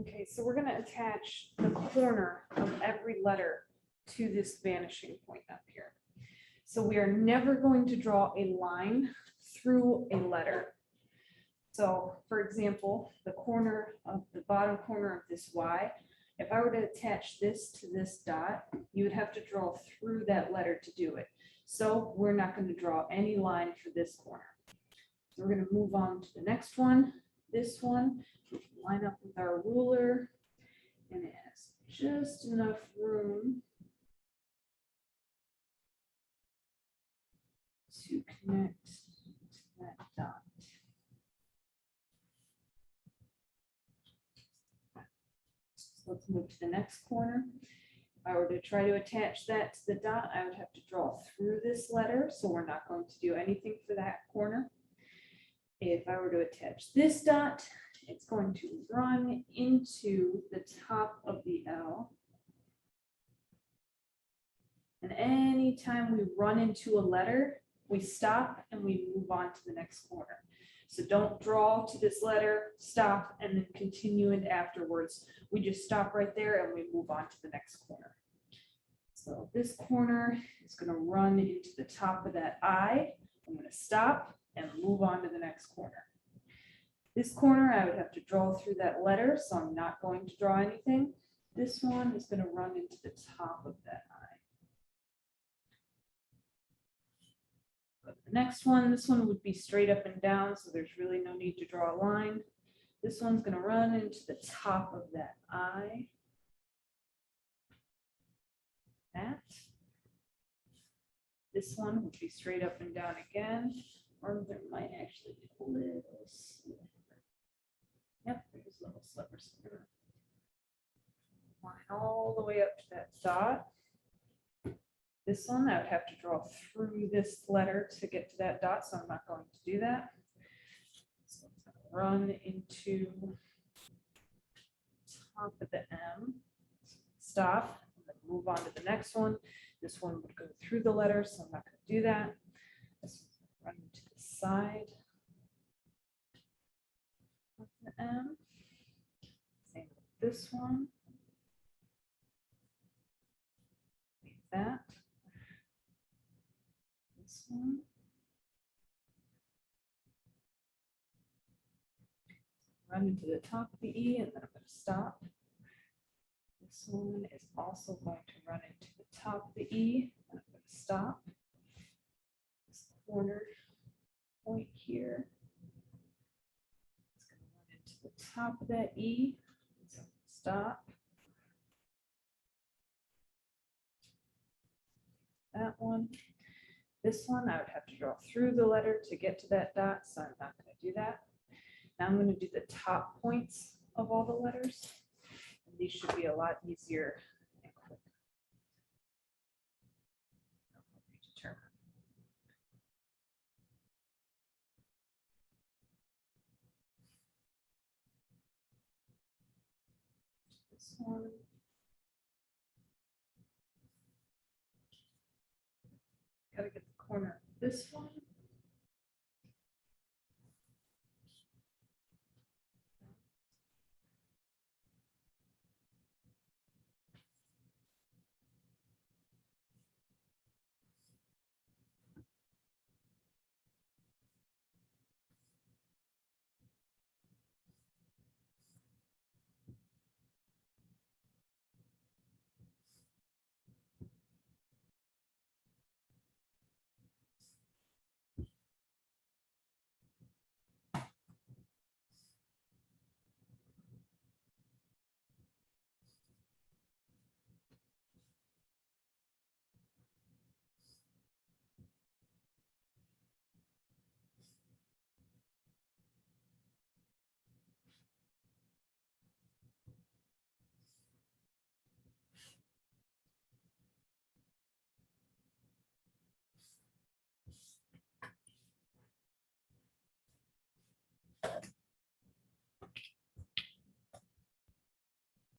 Okay, so we're gonna attach the corner of every letter to this vanishing point up here. So we are never going to draw a line through a letter. So for example, the corner of the bottom corner of this Y, if I were to attach this to this dot, you would have to draw through that letter to do it. So we're not going to draw any line for this corner. So we're going to move on to the next one. This one, we can line up with our ruler, and it has just enough room to connect to that dot. So let's move to the next corner. If I were to try to attach that to the dot, I would have to draw through this letter, so we're not going to do anything for that corner. If I were to attach this dot, it's going to run into the top of the L. And anytime we run into a letter, we stop and we move on to the next corner. So don't draw to this letter, stop, and then continue it afterwards. We just stop right there and we move on to the next corner. So this corner is going to run into the top of that I. I'm going to stop and move on to the next corner. This corner, I would have to draw through that letter, so I'm not going to draw anything. This one is going to run into the top of that I. Go to the next one. This one would be straight up and down, so there's really no need to draw a line. This one's going to run into the top of that I. That. This one would be straight up and down again, or there might actually be a little sliver. Yep, there's a little sliver. So we're gonna line all the way up to that dot. This one, I would have to draw through this letter to get to that dot, so I'm not going to do that. So it's going to run into top of the M, stop, and then move on to the next one. This one would go through the letter, so I'm not going to do that. This one's going to run to the side of the M. Same with this one. Like that. This one. Run into the top of the E, and then I'm going to stop. This one is also going to run into the top of the E, and I'm going to stop. This corner point here, it's going to run into the top of that E, so stop. That one. This one, I would have to draw through the letter to get to that dot, so I'm not going to do that. Now I'm going to do the top points of all the letters. And these should be a lot easier and quicker. This one. Gotta get the corner